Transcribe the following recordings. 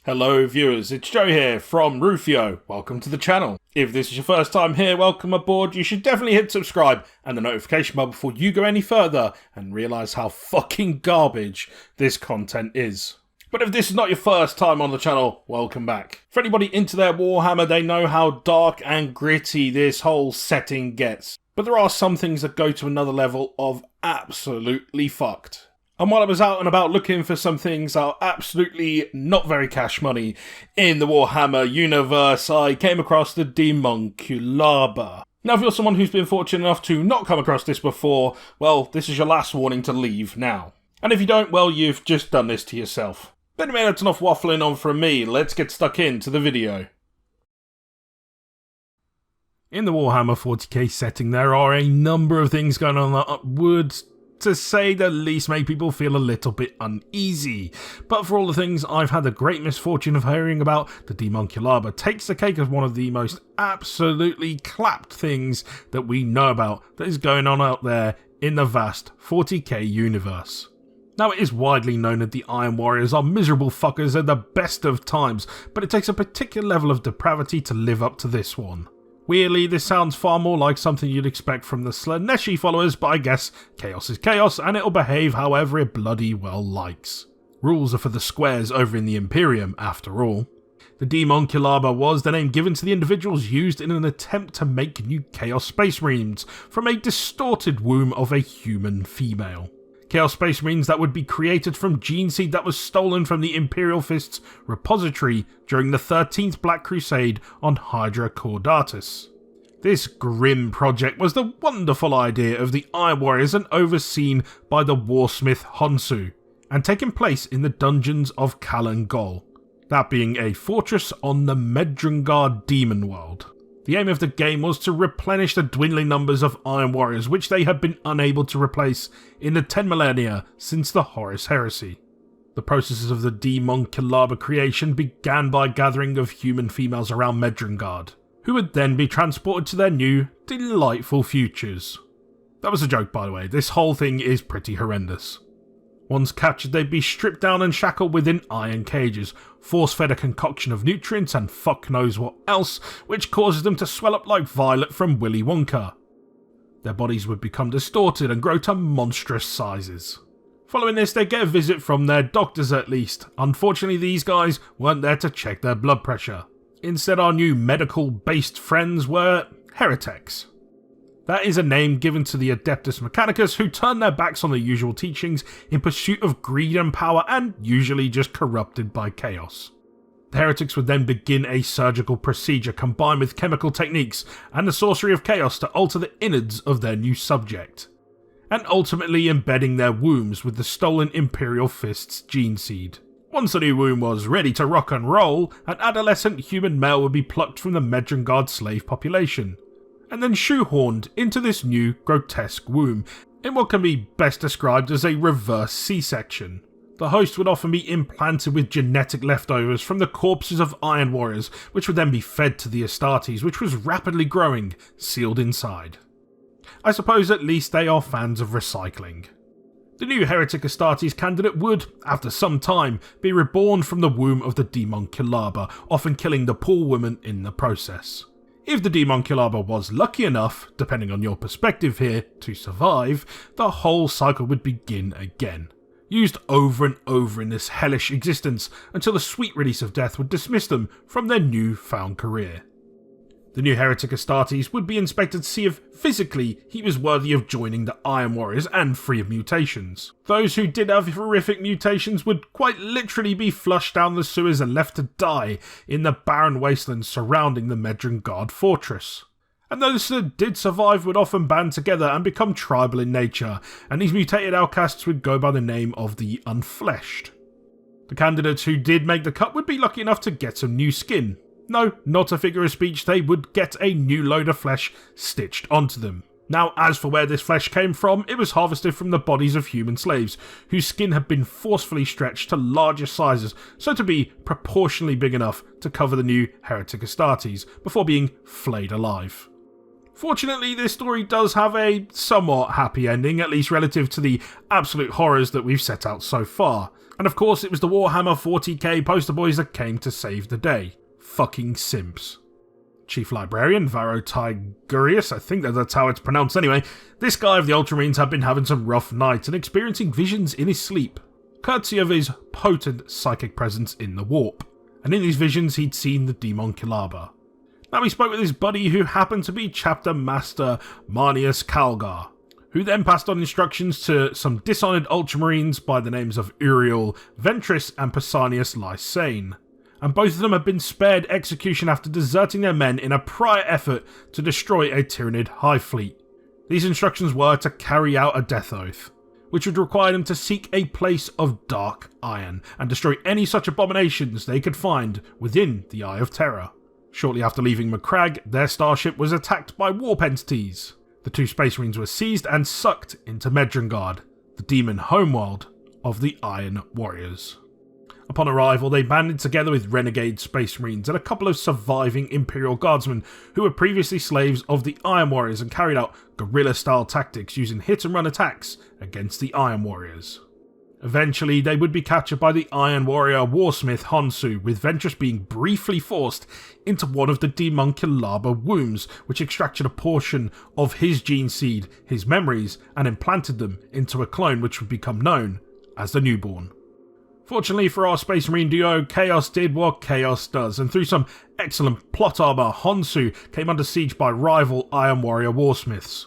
Hello viewers, it's Joe here from Rufio. Welcome to the channel. If this is your first time here, welcome aboard. You should definitely hit subscribe and the notification bell before you go any further and realise how fucking garbage this content is. But if this is not your first time on the channel, welcome back. For anybody into their Warhammer, they know how dark and gritty this whole setting gets. But there are some things that go to another level of absolutely fucked. And while I was out and about looking for some things that are absolutely not very cash money in the Warhammer universe, I came across the Daemonculaba. Now if you're someone who's been fortunate enough to not come across this before, well, this is your last warning to leave now. And if you don't, well, you've just done this to yourself. But anyway, that's enough waffling on from me, let's get stuck into the video. In the Warhammer 40K setting, there are a number of things going on that would, to say the least, make people feel a little bit uneasy. But for all the things I've had the great misfortune of hearing about, the Daemonculaba takes the cake as one of the most absolutely clapped things that we know about that is going on out there in the vast 40k universe. Now, it is widely known that the Iron Warriors are miserable fuckers at the best of times, but it takes a particular level of depravity to live up to this one. Weirdly, this sounds far more like something you'd expect from the Slaneshi followers, but I guess chaos is chaos and it'll behave however it bloody well likes. Rules are for the squares over in the Imperium, after all. The Daemonculaba was the name given to the individuals used in an attempt to make new Chaos Space Marines from a distorted womb of a human female. Chaos Space Marines that would be created from gene seed that was stolen from the Imperial Fist's repository during the 13th Black Crusade on Hydra Caudatus. This grim project was the wonderful idea of the Iron Warriors and overseen by the Warsmith Honsou, and taking place in the dungeons of Callan Gol, that being a fortress on the Medrungard demon world. The aim of the game was to replenish the dwindling numbers of Iron Warriors, which they had been unable to replace in the 10 millennia since the Horus Heresy. The processes of the Daemonculaba creation began by gathering of human females around Medrungard, who would then be transported to their new, delightful futures. That was a joke, by the way. This whole thing is pretty horrendous. Once captured, they'd be stripped down and shackled within iron cages, force-fed a concoction of nutrients and fuck knows what else, which causes them to swell up like Violet from Willy Wonka. Their bodies would become distorted and grow to monstrous sizes. Following this, they'd get a visit from their doctors at least. Unfortunately, these guys weren't there to check their blood pressure. Instead, our new medical-based friends were heretics. That is a name given to the Adeptus Mechanicus, who turn their backs on the usual teachings in pursuit of greed and power, and usually just corrupted by chaos. The heretics would then begin a surgical procedure combined with chemical techniques and the sorcery of chaos to alter the innards of their new subject, and ultimately embedding their wombs with the stolen Imperial Fist's gene seed. Once the new womb was ready to rock and roll, an adolescent human male would be plucked from the Medrungard slave population, and then shoehorned into this new grotesque womb, in what can be best described as a reverse C-section. The host would often be implanted with genetic leftovers from the corpses of Iron Warriors, which would then be fed to the Astartes, which was rapidly growing, sealed inside. I suppose at least they are fans of recycling. The new heretic Astartes candidate would, after some time, be reborn from the womb of the Daemonculaba, often killing the poor woman in the process. If the Daemonculaba was lucky enough, depending on your perspective here, to survive, the whole cycle would begin again, used over and over in this hellish existence until the sweet release of death would dismiss them from their new-found career. The new heretic Astartes would be inspected to see if, physically, he was worthy of joining the Iron Warriors and free of mutations. Those who did have horrific mutations would quite literally be flushed down the sewers and left to die in the barren wastelands surrounding the Medrungard fortress. And those that did survive would often band together and become tribal in nature, and these mutated outcasts would go by the name of the Unfleshed. The candidates who did make the cut would be lucky enough to get some new skin. No, not a figure of speech, they would get a new load of flesh stitched onto them. Now, as for where this flesh came from, it was harvested from the bodies of human slaves, whose skin had been forcefully stretched to larger sizes, so to be proportionally big enough to cover the new heretic Astartes, before being flayed alive. Fortunately, this story does have a somewhat happy ending, at least relative to the absolute horrors that we've set out so far. And of course, it was the Warhammer 40K poster boys that came to save the day. Fucking simps. Chief Librarian Varo Tigurius, I think that's how it's pronounced anyway, this guy of the Ultramarines had been having some rough nights and experiencing visions in his sleep, courtesy of his potent psychic presence in the warp. And in these visions he'd seen the Daemonculaba. Now he spoke with his buddy who happened to be Chapter Master Marnius Calgar, who then passed on instructions to some dishonoured Ultramarines by the names of Uriel Ventris and Pausanias Lysane. And both of them had been spared execution after deserting their men in a prior effort to destroy a Tyranid hive fleet. These instructions were to carry out a death oath, which would require them to seek a place of dark iron and destroy any such abominations they could find within the Eye of Terror. Shortly after leaving Macragge, their starship was attacked by warp entities. The two Space Marines were seized and sucked into Medrengard, the demon homeworld of the Iron Warriors. Upon arrival, they banded together with renegade Space Marines and a couple of surviving Imperial Guardsmen who were previously slaves of the Iron Warriors and carried out guerrilla-style tactics using hit-and-run attacks against the Iron Warriors. Eventually, they would be captured by the Iron Warrior Warsmith Honsou, with Ventress being briefly forced into one of the Daemonculaba wombs, which extracted a portion of his gene seed, his memories, and implanted them into a clone which would become known as the Newborn. Fortunately for our Space Marine duo, Chaos did what Chaos does, and through some excellent plot armour, Honsou came under siege by rival Iron Warrior Warsmiths,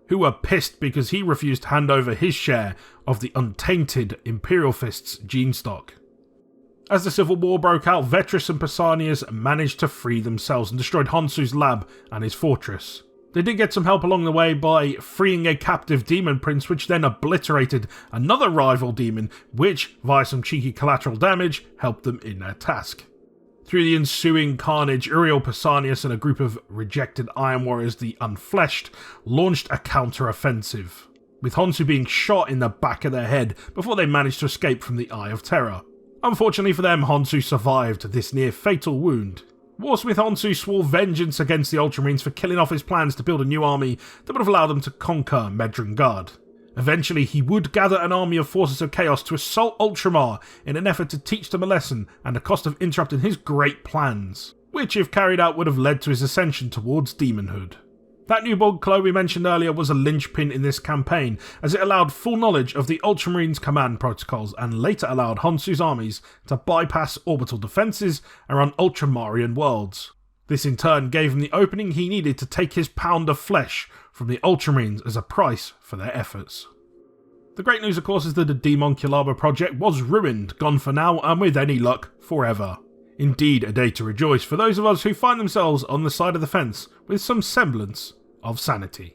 who were pissed because he refused to hand over his share of the untainted Imperial Fist's gene stock. As the Civil War broke out, Ventris and Pausanias managed to free themselves and destroyed Honsou's lab and his fortress. They did get some help along the way by freeing a captive demon prince, which then obliterated another rival demon, which, via some cheeky collateral damage, helped them in their task. Through the ensuing carnage, Uriel Pausanias and a group of rejected Iron Warriors, the Unfleshed, launched a counter-offensive, with Honsou being shot in the back of their head before they managed to escape from the Eye of Terror. Unfortunately for them, Honsou survived this near-fatal wound. Warsmith Honsou swore vengeance against the Ultramarines for killing off his plans to build a new army that would have allowed them to conquer Medrengard. Eventually, he would gather an army of forces of chaos to assault Ultramar in an effort to teach them a lesson and the cost of interrupting his great plans, which, if carried out, would have led to his ascension towards demonhood. That newborn clone we mentioned earlier was a linchpin in this campaign, as it allowed full knowledge of the Ultramarines' command protocols and later allowed Honsou's armies to bypass orbital defences and run Ultramarian worlds. This in turn gave him the opening he needed to take his pound of flesh from the Ultramarines as a price for their efforts. The great news, of course, is that the Daemonculaba project was ruined, gone for now, and with any luck, forever. Indeed, a day to rejoice for those of us who find themselves on the side of the fence with some semblance of sanity.